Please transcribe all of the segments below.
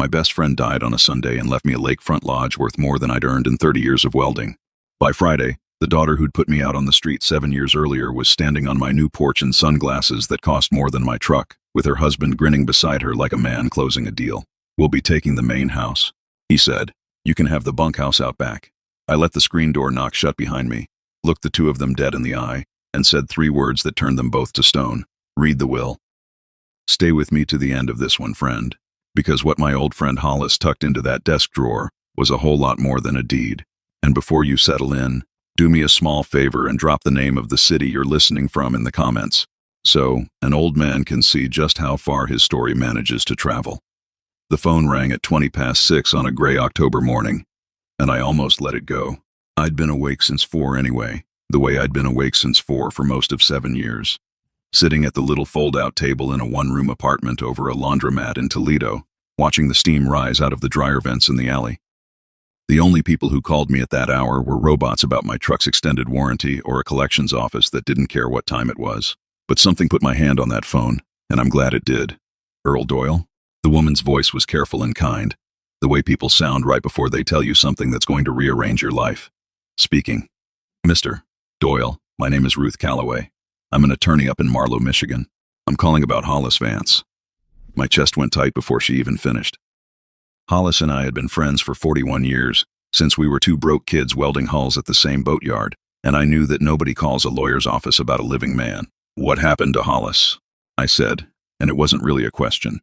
My best friend died on a Sunday and left me a lakefront lodge worth more than I'd earned in 30 years of welding. By Friday, the daughter who'd put me out on the street 7 years earlier was standing on my new porch in sunglasses that cost more than my truck, with her husband grinning beside her like a man closing a deal. "We'll be taking the main house," he said. "You can have the bunkhouse out back." I let the screen door knock shut behind me, looked the two of them dead in the eye, and said 3 words that turned them both to stone. "Read the will. Stay with me to the end of this one, friend." Because what my old friend Hollis tucked into that desk drawer was a whole lot more than a deed. And before you settle in, do me a small favor and drop the name of the city you're listening from in the comments, so an old man can see just how far his story manages to travel. The phone rang at 20 past 6 on a gray October morning, and I almost let it go. I'd been awake since 4 anyway, the way I'd been awake since 4 for most of 7 years. Sitting at the little fold-out table in a one-room apartment over a laundromat in Toledo, watching the steam rise out of the dryer vents in the alley. The only people who called me at that hour were robots about my truck's extended warranty or a collections office that didn't care what time it was. But something put my hand on that phone, and I'm glad it did. "Earl Doyle?" The woman's voice was careful and kind, the way people sound right before they tell you something that's going to rearrange your life. "Speaking." "Mr. Doyle, my name is Ruth Calloway. I'm an attorney up in Marlow, Michigan. I'm calling about Hollis Vance." My chest went tight before she even finished. Hollis and I had been friends for 41 years, since we were 2 broke kids welding hulls at the same boatyard, and I knew that nobody calls a lawyer's office about a living man. "What happened to Hollis?" I said, and it wasn't really a question.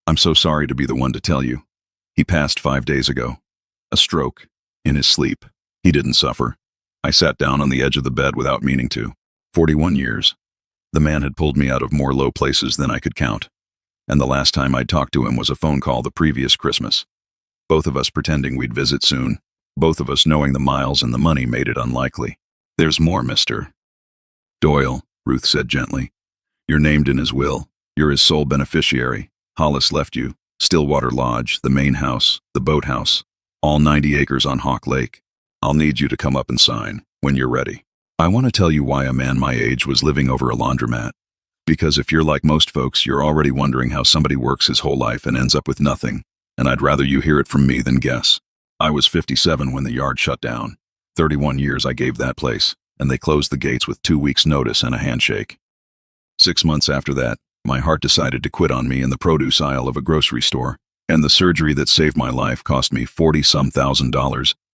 "I'm so sorry to be the one to tell you. He passed 5 days ago. A stroke. In his sleep. He didn't suffer." I sat down on the edge of the bed without meaning to. 41 years. The man had pulled me out of more low places than I could count. And the last time I'd talked to him was a phone call the previous Christmas. Both of us pretending we'd visit soon. Both of us knowing the miles and the money made it unlikely. "There's more, Mr. Doyle," Ruth said gently. "You're named in his will. You're his sole beneficiary. Hollis left you Stillwater Lodge, the main house, the boathouse, all 90 acres on Hawk Lake. I'll need you to come up and sign when you're ready. I want to tell you why a man my age was living over a laundromat. Because if you're like most folks, you're already wondering how somebody works his whole life and ends up with nothing, and I'd rather you hear it from me than guess. I was 57 when the yard shut down. 31 years I gave that place, and they closed the gates with 2 weeks' notice and a handshake. 6 months after that, my heart decided to quit on me in the produce aisle of a grocery store, and the surgery that saved my life cost me $40-some thousand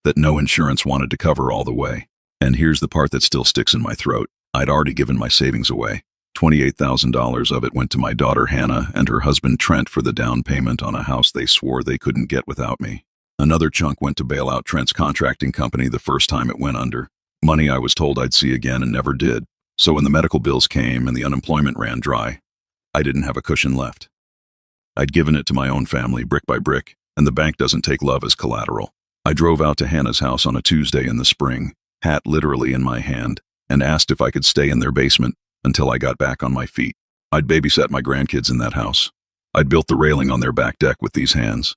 that no insurance wanted to cover all the way. And here's the part that still sticks in my throat. I'd already given my savings away. $28,000 of it went to my daughter Hannah and her husband Trent for the down payment on a house they swore they couldn't get without me. Another chunk went to bail out Trent's contracting company the first time it went under. Money I was told I'd see again and never did. So when the medical bills came and the unemployment ran dry, I didn't have a cushion left. I'd given it to my own family brick by brick, and the bank doesn't take love as collateral. I drove out to Hannah's house on a Tuesday in the spring, hat literally in my hand, and asked if I could stay in their basement until I got back on my feet. I'd babysat my grandkids in that house. I'd built the railing on their back deck with these hands.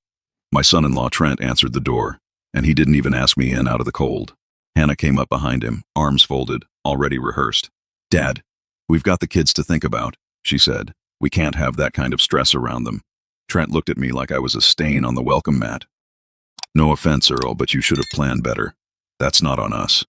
My son-in-law Trent answered the door, and he didn't even ask me in out of the cold. Hannah came up behind him, arms folded, already rehearsed. "Dad, we've got the kids to think about," she said. "We can't have that kind of stress around them." Trent looked at me like I was a stain on the welcome mat. "No offense, Earl, but you should have planned better. That's not on us."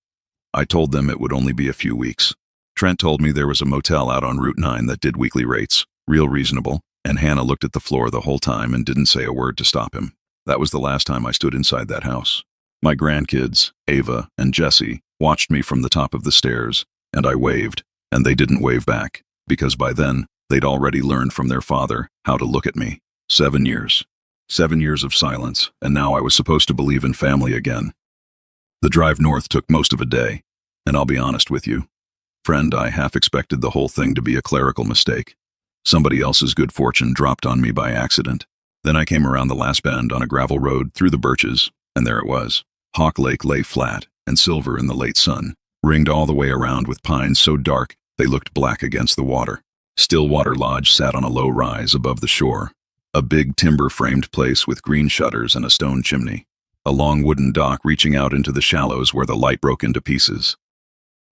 I told them it would only be a few weeks. Trent told me there was a motel out on Route 9 that did weekly rates, real reasonable, and Hannah looked at the floor the whole time and didn't say a word to stop him. That was the last time I stood inside that house. My grandkids, Ava and Jesse, watched me from the top of the stairs, and I waved, and they didn't wave back, because by then, they'd already learned from their father how to look at me. 7 years. 7 years of silence, and now I was supposed to believe in family again. The drive north took most of a day, and I'll be honest with you. Friend, I half expected the whole thing to be a clerical mistake. Somebody else's good fortune dropped on me by accident. Then I came around the last bend on a gravel road through the birches, and there it was. Hawk Lake lay flat and silver in the late sun, ringed all the way around with pines so dark they looked black against the water. Stillwater Lodge sat on a low rise above the shore, a big timber-framed place with green shutters and a stone chimney, a long wooden dock reaching out into the shallows where the light broke into pieces.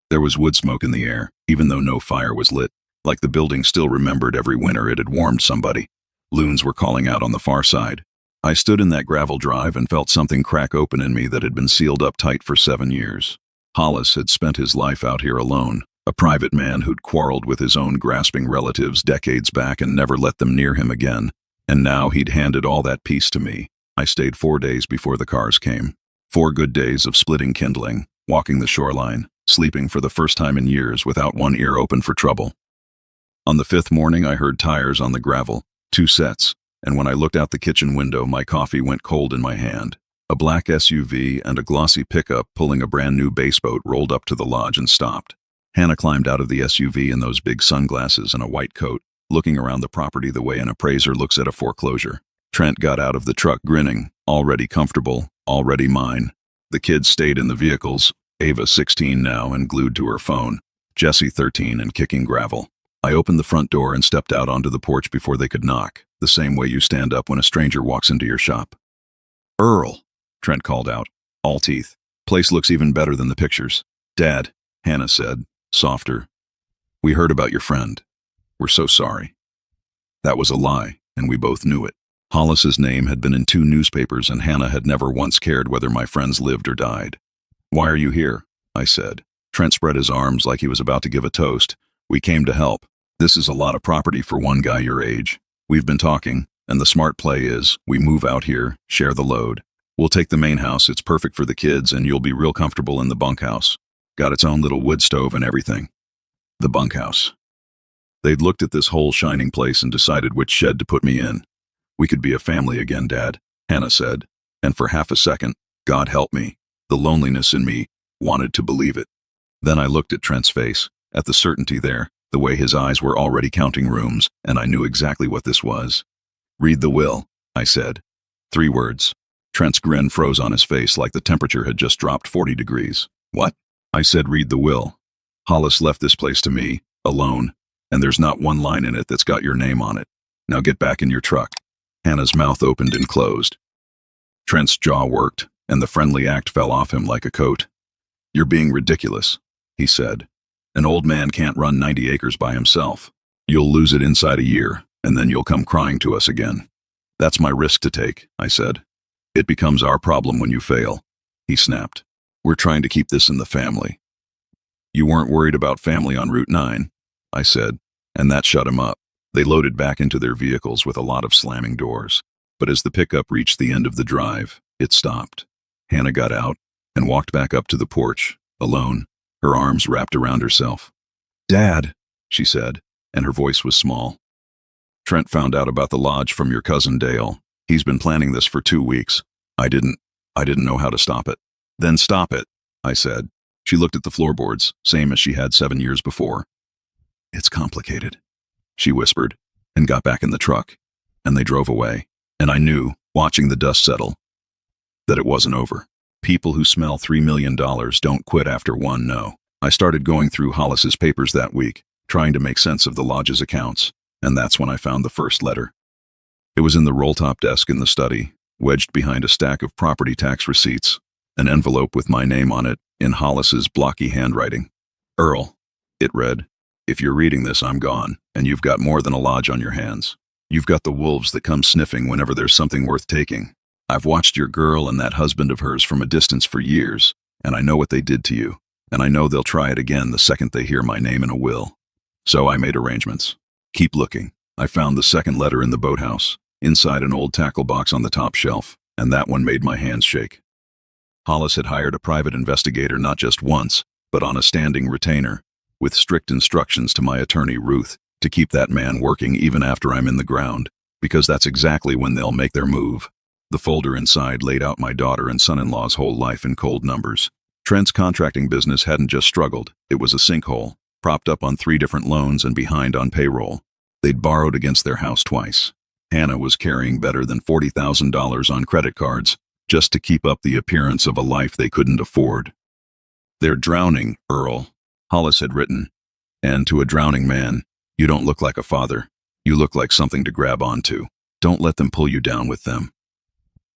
There was wood smoke in the air, even though no fire was lit, like the building still remembered every winter it had warmed somebody. Loons were calling out on the far side. I stood in that gravel drive and felt something crack open in me that had been sealed up tight for 7 years. Hollis had spent his life out here alone, a private man who'd quarreled with his own grasping relatives decades back and never let them near him again. And now he'd handed all that peace to me. I stayed 4 days before the cars came. 4 good days of splitting kindling, walking the shoreline, sleeping for the first time in years without one ear open for trouble. On the 5th morning, I heard tires on the gravel, 2 sets, and when I looked out the kitchen window, my coffee went cold in my hand. A black SUV and a glossy pickup pulling a brand new baseboat rolled up to the lodge and stopped. Hannah climbed out of the SUV in those big sunglasses and a white coat, looking around the property the way an appraiser looks at a foreclosure. Trent got out of the truck grinning, already comfortable, already mine. The kids stayed in the vehicles, Ava 16 now and glued to her phone, Jessie 13 and kicking gravel. I opened the front door and stepped out onto the porch before they could knock, the same way you stand up when a stranger walks into your shop. "Earl," Trent called out, all teeth. "Place looks even better than the pictures." "Dad," Hannah said, softer. "We heard about your friend. We're so sorry." That was a lie, and we both knew it. Hollis's name had been in 2 newspapers, and Hannah had never once cared whether my friends lived or died. "Why are you here?" I said. Trent spread his arms like he was about to give a toast. "We came to help. This is a lot of property for one guy your age. We've been talking, and the smart play is, we move out here, share the load. We'll take the main house, it's perfect for the kids, and you'll be real comfortable in the bunkhouse. Got its own little wood stove and everything." The bunkhouse. They'd looked at this whole shining place and decided which shed to put me in. "We could be a family again, Dad," Hannah said, and for half a second, God help me, the loneliness in me wanted to believe it. Then I looked at Trent's face, at the certainty there, the way his eyes were already counting rooms, and I knew exactly what this was. "Read the will," I said. 3 words. Trent's grin froze on his face like the temperature had just dropped 40 degrees. "What?" I said, "Read the will. Hollis left this place to me, alone, and there's not one line in it that's got your name on it. Now get back in your truck." Hannah's mouth opened and closed. Trent's jaw worked, and the friendly act fell off him like a coat. "You're being ridiculous," he said. "An old man can't run 90 acres by himself. You'll lose it inside a year, and then you'll come crying to us again." "That's my risk to take," I said. "It becomes our problem when you fail," he snapped. "We're trying to keep this in the family." "You weren't worried about family on Route 9, I said, and that shut him up. They loaded back into their vehicles with a lot of slamming doors. But as the pickup reached the end of the drive, it stopped. Hannah got out and walked back up to the porch, alone, her arms wrapped around herself. "Dad," she said, and her voice was small. "Trent found out about the lodge from your cousin Dale. He's been planning this for 2 weeks. I didn't know how to stop it." "Then stop it," I said. She looked at the floorboards, same as she had 7 years before. "It's complicated," she whispered, and got back in the truck, and they drove away. And I knew, watching the dust settle, that it wasn't over. People who smell $3 million don't quit after one no. I started going through Hollis's papers that week, trying to make sense of the lodge's accounts, and that's when I found the first letter. It was in the roll-top desk in the study, wedged behind a stack of property tax receipts, an envelope with my name on it in Hollis's blocky handwriting. "Earl," it read, "if you're reading this, I'm gone, and you've got more than a lodge on your hands. You've got the wolves that come sniffing whenever there's something worth taking. I've watched your girl and that husband of hers from a distance for years, and I know what they did to you, and I know they'll try it again the second they hear my name in a will. So I made arrangements. Keep looking." I found the second letter in the boathouse, inside an old tackle box on the top shelf, and that one made my hands shake. Hollis had hired a private investigator not just once, but on a standing retainer, with strict instructions to my attorney Ruth to keep that man working even after I'm in the ground, because that's exactly when they'll make their move. The folder inside laid out my daughter and son-in-law's whole life in cold numbers. Trent's contracting business hadn't just struggled, it was a sinkhole, propped up on 3 different loans and behind on payroll. They'd borrowed against their house twice. Hannah was carrying better than $40,000 on credit cards just to keep up the appearance of a life they couldn't afford. "They're drowning, Earl," Hollis had written. "And to a drowning man, you don't look like a father. You look like something to grab onto. Don't let them pull you down with them."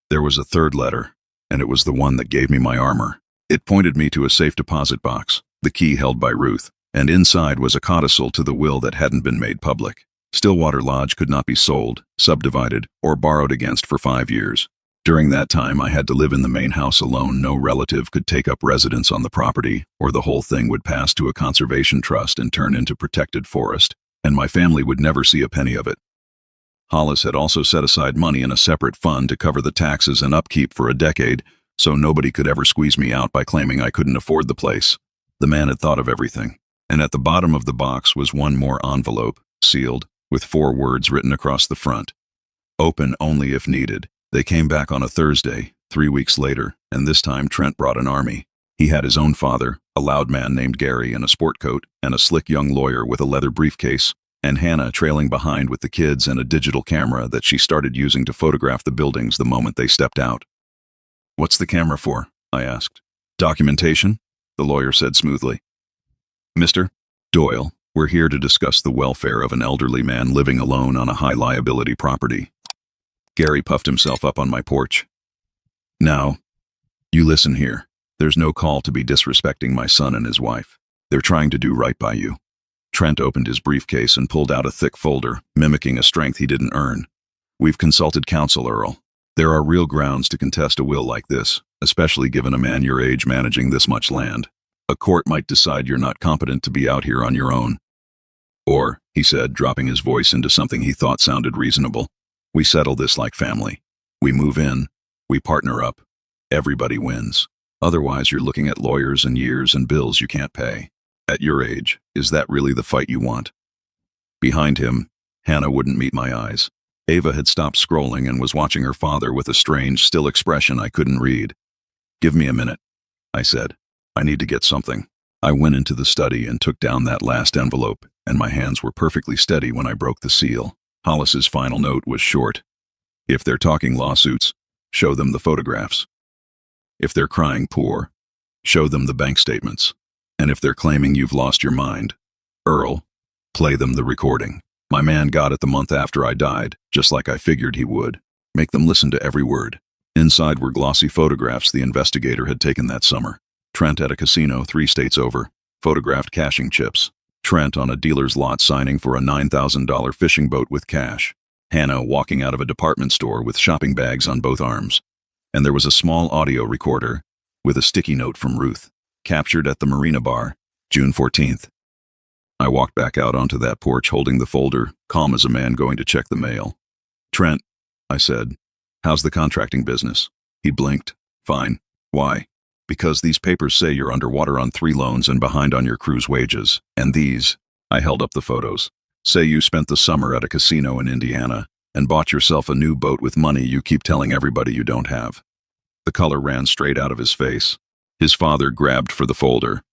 There was a third letter, and it was the one that gave me my armor. It pointed me to a safe deposit box, the key held by Ruth, and inside was a codicil to the will that hadn't been made public. Stillwater Lodge could not be sold, subdivided, or borrowed against for 5 years. During that time, I had to live in the main house alone. No relative could take up residence on the property, or the whole thing would pass to a conservation trust and turn into protected forest, and my family would never see a penny of it. Hollis had also set aside money in a separate fund to cover the taxes and upkeep for a decade, so nobody could ever squeeze me out by claiming I couldn't afford the place. The man had thought of everything, and at the bottom of the box was one more envelope, sealed, with 4 words written across the front. Open only if needed. They came back on a Thursday, 3 weeks later, and this time Trent brought an army. He had his own father, a loud man named Gary in a sport coat, and a slick young lawyer with a leather briefcase, and Hannah trailing behind with the kids and a digital camera that she started using to photograph the buildings the moment they stepped out. "What's the camera for?" I asked. "Documentation," the lawyer said smoothly. "Mr. Doyle, we're here to discuss the welfare of an elderly man living alone on a high-liability property." Gary puffed himself up on my porch. "Now, you listen here. There's no call to be disrespecting my son and his wife. They're trying to do right by you." Trent opened his briefcase and pulled out a thick folder, mimicking a strength he didn't earn. "We've consulted counsel, Earl. There are real grounds to contest a will like this, especially given a man your age managing this much land. A court might decide you're not competent to be out here on your own. Or," he said, dropping his voice into something he thought sounded reasonable, "we settle this like family. We move in, we partner up. Everybody wins. Otherwise, you're looking at lawyers and years and bills you can't pay. At your age, is that really the fight you want?" Behind him, Hannah wouldn't meet my eyes. Ava had stopped scrolling and was watching her father with a strange, still expression I couldn't read. "Give me a minute," I said. "I need to get something." I went into the study and took down that last envelope, and my hands were perfectly steady when I broke the seal. Hollis's final note was short. "If they're talking lawsuits, show them the photographs. If they're crying poor, show them the bank statements. And if they're claiming you've lost your mind, Earl, play them the recording. My man got it the month after I died, just like I figured he would. Make them listen to every word." Inside were glossy photographs the investigator had taken that summer. Trent at a casino 3 states over, photographed cashing chips. Trent on a dealer's lot signing for a $9,000 fishing boat with cash. Hannah walking out of a department store with shopping bags on both arms. And there was a small audio recorder with a sticky note from Ruth, captured at the Marina Bar, June 14th. I walked back out onto that porch holding the folder, calm as a man going to check the mail. "Trent," I said, "how's the contracting business?" He blinked. "Fine." "Why?" "Because these papers say you're underwater on 3 loans and behind on your crew's wages. And these," I held up the photos, "say you spent the summer at a casino in Indiana and bought yourself a new boat with money you keep telling everybody you don't have." The color ran straight out of his face. His father grabbed for the folder.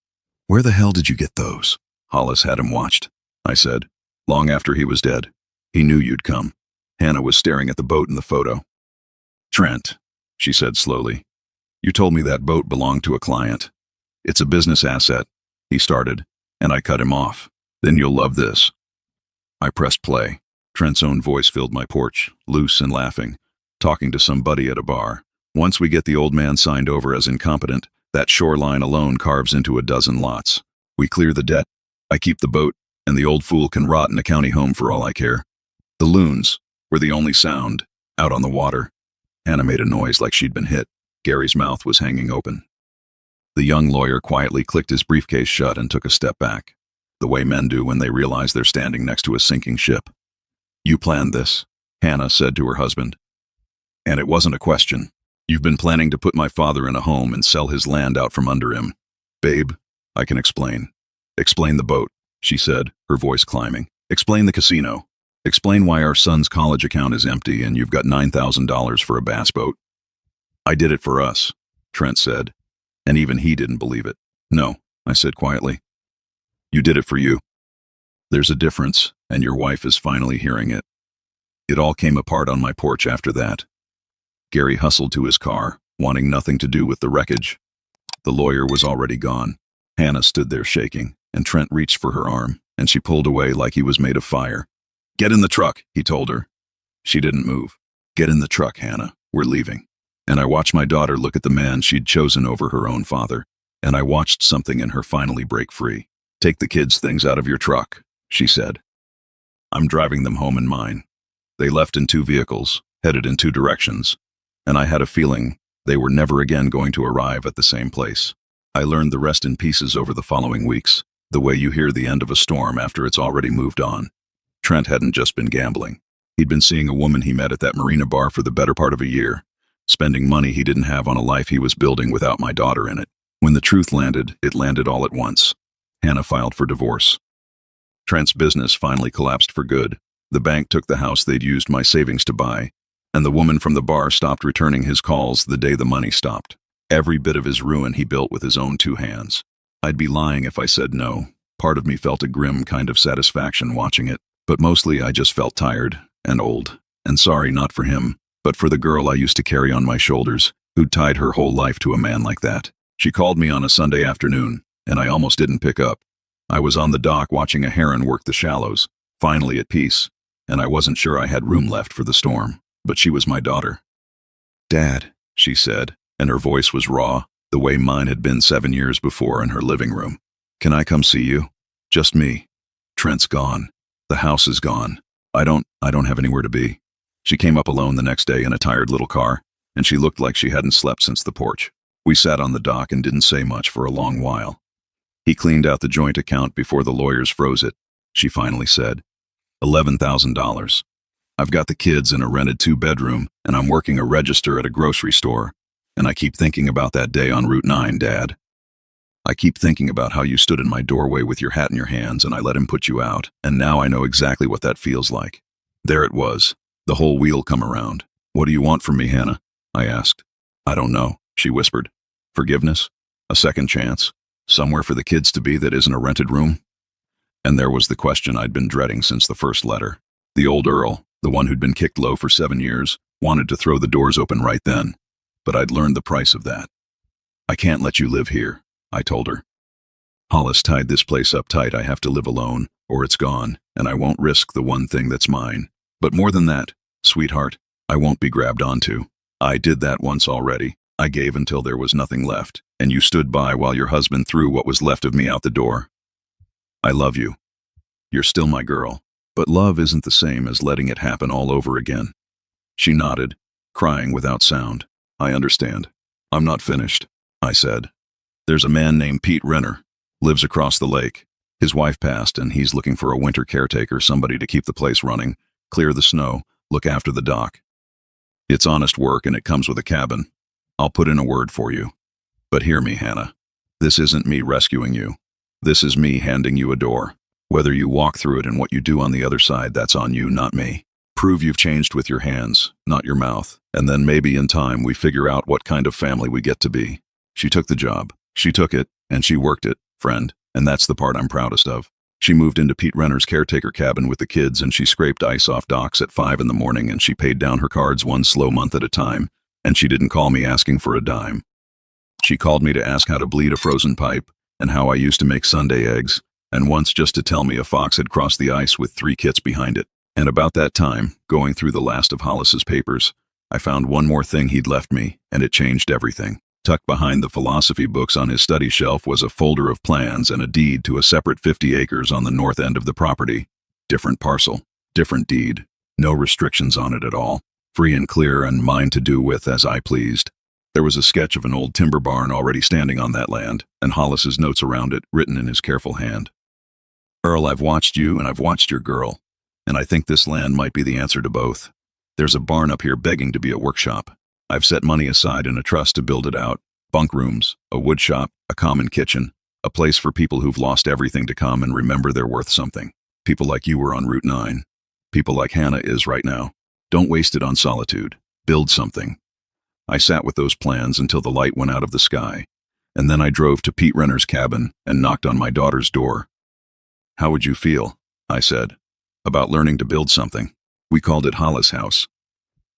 "Where the hell did you get those?" "Hollis had him watched," I said. "Long after he was dead. He knew you'd come." Hannah was staring at the boat in the photo. "Trent," she said slowly, "you told me that boat belonged to a client. It's a business asset," he started, and I cut him off. "Then you'll love this." I pressed play. Trent's own voice filled my porch, loose and laughing, talking to somebody at a bar. "Once we get the old man signed over as incompetent, that shoreline alone carves into a dozen lots. We clear the debt, I keep the boat, and the old fool can rot in a county home for all I care." The loons were the only sound, out on the water. Hannah made a noise like she'd been hit. Gary's mouth was hanging open. The young lawyer quietly clicked his briefcase shut and took a step back, the way men do when they realize they're standing next to a sinking ship. "You planned this," Hannah said to her husband. "And it wasn't a question. You've been planning to put my father in a home and sell his land out from under him. Babe, I can explain." "Explain the boat," she said, her voice climbing. "Explain the casino. Explain why our son's college account is empty and you've got $9,000 for a bass boat." "I did it for us," Trent said, and even he didn't believe it. "No," I said quietly. "You did it for you. There's a difference, and your wife is finally hearing it." It all came apart on my porch after that. Gary hustled to his car, wanting nothing to do with the wreckage. The lawyer was already gone. Hannah stood there shaking, and Trent reached for her arm, and she pulled away like he was made of fire. "Get in the truck," he told her. She didn't move. "Get in the truck, Hannah. We're leaving." And I watched my daughter look at the man she'd chosen over her own father, and I watched something in her finally break free. "Take the kids' things out of your truck," she said. I'm driving them home in mine. They left in two vehicles, headed in two directions, and I had a feeling they were never again going to arrive at the same place. I learned the rest in pieces over the following weeks, the way you hear the end of a storm after it's already moved on. Trent hadn't just been gambling. He'd been seeing a woman he met at that marina bar for the better part of a year, spending money he didn't have on a life he was building without my daughter in it. When the truth landed, it landed all at once. Hannah filed for divorce. Trent's business finally collapsed for good. The bank took the house they'd used my savings to buy, and the woman from the bar stopped returning his calls the day the money stopped. Every bit of his ruin he built with his own two hands. I'd be lying if I said no. Part of me felt a grim kind of satisfaction watching it, but mostly I just felt tired and old, and sorry not for him, but for the girl I used to carry on my shoulders, who'd tied her whole life to a man like that. She called me on a Sunday afternoon, and I almost didn't pick up. I was on the dock watching a heron work the shallows, finally at peace, and I wasn't sure I had room left for the storm, but she was my daughter. "Dad," she said, and her voice was raw, the way mine had been 7 years before in her living room. "Can I come see you? Just me. Trent's gone. The house is gone. I don't have anywhere to be." She came up alone the next day in a tired little car, and she looked like she hadn't slept since the porch. We sat on the dock and didn't say much for a long while. He cleaned out the joint account before the lawyers froze it. She finally said, $11,000. I've got the kids in a rented 2-bedroom, and I'm working a register at a grocery store. And I keep thinking about that day on Route 9, Dad. I keep thinking about how you stood in my doorway with your hat in your hands and I let him put you out, and now I know exactly what that feels like. There it was, the whole wheel come around. "What do you want from me, Hannah?" I asked. "I don't know," she whispered. "Forgiveness? A second chance? Somewhere for the kids to be that isn't a rented room?" And there was the question I'd been dreading since the first letter. The old Earl, the one who'd been kicked low for 7 years, wanted to throw the doors open right then. But I'd learned the price of that. "I can't let you live here," I told her. "Hollis tied this place up tight. I have to live alone, or it's gone, and I won't risk the one thing that's mine. But more than that, sweetheart, I won't be grabbed onto. I did that once already. I gave until there was nothing left, and you stood by while your husband threw what was left of me out the door. I love you. You're still my girl, but love isn't the same as letting it happen all over again." She nodded, crying without sound. "I understand. I'm not finished," I said. "There's a man named Pete Renner, lives across the lake. His wife passed, and he's looking for a winter caretaker, somebody to keep the place running, clear the snow, look after the dock. It's honest work, and it comes with a cabin. I'll put in a word for you. But hear me, Hannah. This isn't me rescuing you. This is me handing you a door. Whether you walk through it and what you do on the other side, that's on you, not me. Prove you've changed with your hands, not your mouth, and then maybe in time we figure out what kind of family we get to be." She took the job. She took it, and she worked it, friend, and that's the part I'm proudest of. She moved into Pete Renner's caretaker cabin with the kids, and she scraped ice off docks at 5 in the morning, and she paid down her cards one slow month at a time, and she didn't call me asking for a dime. She called me to ask how to bleed a frozen pipe, and how I used to make Sunday eggs, and once just to tell me a fox had crossed the ice with 3 kits behind it. And about that time, going through the last of Hollis's papers, I found one more thing he'd left me, and it changed everything. Tucked behind the philosophy books on his study shelf was a folder of plans and a deed to a separate 50 acres on the north end of the property. Different parcel, different deed, no restrictions on it at all, free and clear and mine to do with as I pleased. There was a sketch of an old timber barn already standing on that land, and Hollis's notes around it written in his careful hand. "Earl, I've watched you and I've watched your girl, and I think this land might be the answer to both. There's a barn up here begging to be a workshop. I've set money aside in a trust to build it out. Bunk rooms, a wood shop, a common kitchen, a place for people who've lost everything to come and remember they're worth something. People like you were on Route 9. People like Hannah is right now. Don't waste it on solitude. Build something." I sat with those plans until the light went out of the sky, and then I drove to Pete Renner's cabin and knocked on my daughter's door. "How would you feel," I said, "about learning to build something?" We called it Hollis House,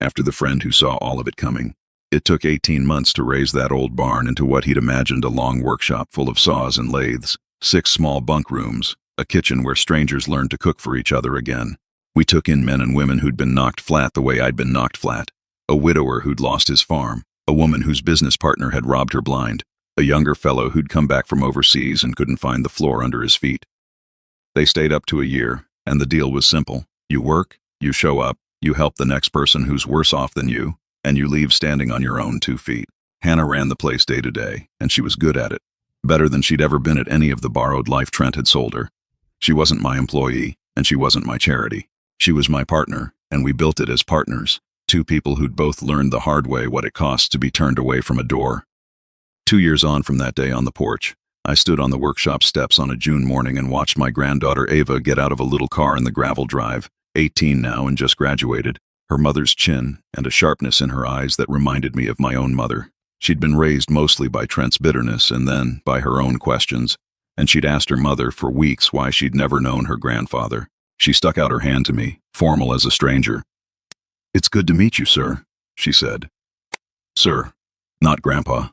after the friend who saw all of it coming. It took 18 months to raise that old barn into what he'd imagined a long workshop full of saws and lathes, 6 small bunk rooms, a kitchen where strangers learned to cook for each other again. We took in men and women who'd been knocked flat the way I'd been knocked flat. A widower who'd lost his farm, a woman whose business partner had robbed her blind, a younger fellow who'd come back from overseas and couldn't find the floor under his feet. They stayed up to a year, And the deal was simple. You work, you show up, you help the next person who's worse off than you, and you leave standing on your own 2 feet. Hannah ran the place day to day, and she was good at it. Better than she'd ever been at any of the borrowed life Trent had sold her. She wasn't my employee, and she wasn't my charity. She was my partner, and we built it as partners. Two people who'd both learned the hard way what it costs to be turned away from a door. 2 years on from that day on the porch, I stood on the workshop steps on a June morning and watched my granddaughter Ava get out of a little car in the gravel drive, 18 now and just graduated, her mother's chin and a sharpness in her eyes that reminded me of my own mother. She'd been raised mostly by Trent's bitterness and then by her own questions, and she'd asked her mother for weeks why she'd never known her grandfather. She stuck out her hand to me, formal as a stranger. "It's good to meet you, sir," she said. "Sir, not Grandpa."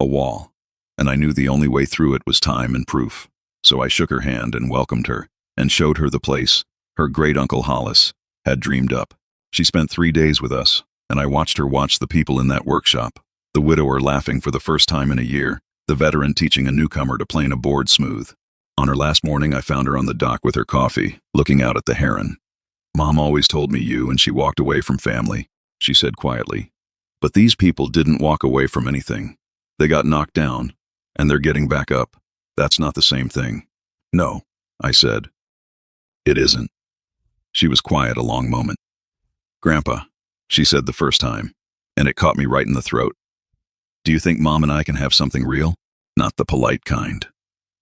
A wall, and I knew the only way through it was time and proof. So I shook her hand and welcomed her, and showed her the place her great-uncle Hollis had dreamed up. She spent 3 days with us, and I watched her watch the people in that workshop, the widower laughing for the first time in a year, the veteran teaching a newcomer to plane a board smooth. On her last morning, I found her on the dock with her coffee, looking out at the heron. "Mom always told me you, and she walked away from family," she said quietly. "But these people didn't walk away from anything. They got knocked down, and they're getting back up. That's not the same thing." "No," I said. "It isn't." She was quiet a long moment. "Grandpa," she said the first time, and it caught me right in the throat. "Do you think Mom and I can have something real? Not the polite kind."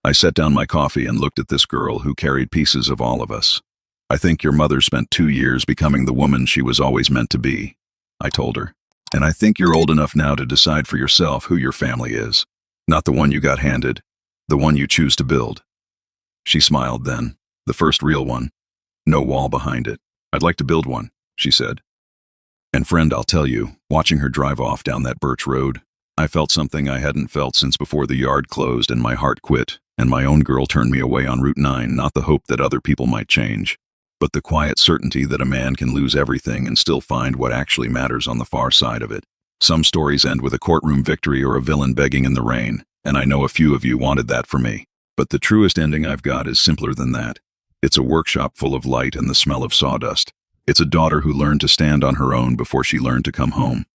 I set down my coffee and looked at this girl who carried pieces of all of us. "I think your mother spent 2 years becoming the woman she was always meant to be," I told her. "And I think you're old enough now to decide for yourself who your family is. Not the one you got handed, the one you choose to build." She smiled then, the first real one. No wall behind it. "I'd like to build one," she said. And friend, I'll tell you, watching her drive off down that birch road, I felt something I hadn't felt since before the yard closed and my heart quit, and my own girl turned me away on Route 9, not the hope that other people might change, but the quiet certainty that a man can lose everything and still find what actually matters on the far side of it. Some stories end with a courtroom victory or a villain begging in the rain, and I know a few of you wanted that for me. But the truest ending I've got is simpler than that. It's a workshop full of light and the smell of sawdust. It's a daughter who learned to stand on her own before she learned to come home.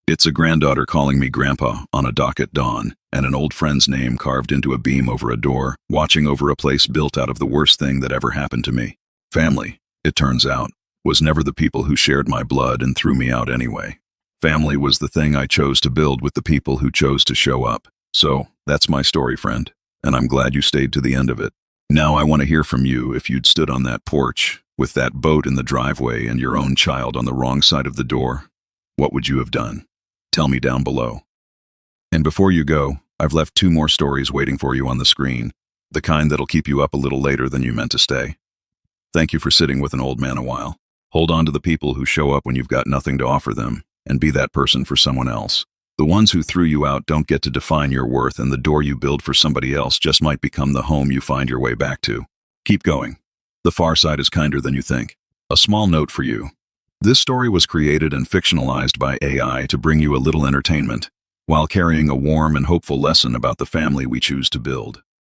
It's a granddaughter calling me Grandpa on a dock at dawn, and an old friend's name carved into a beam over a door, watching over a place built out of the worst thing that ever happened to me. Family, it turns out, was never the people who shared my blood and threw me out anyway. Family was the thing I chose to build with the people who chose to show up. So, that's my story, friend, and I'm glad you stayed to the end of it. Now I want to hear from you. If you'd stood on that porch, with that boat in the driveway and your own child on the wrong side of the door, what would you have done? Tell me down below. And before you go, I've left 2 more stories waiting for you on the screen, the kind that'll keep you up a little later than you meant to stay. Thank you for sitting with an old man a while. Hold on to the people who show up when you've got nothing to offer them, and be that person for someone else. The ones who threw you out don't get to define your worth, and the door you build for somebody else just might become the home you find your way back to. Keep going. The far side is kinder than you think. A small note for you. This story was created and fictionalized by AI to bring you a little entertainment, while carrying a warm and hopeful lesson about the family we choose to build.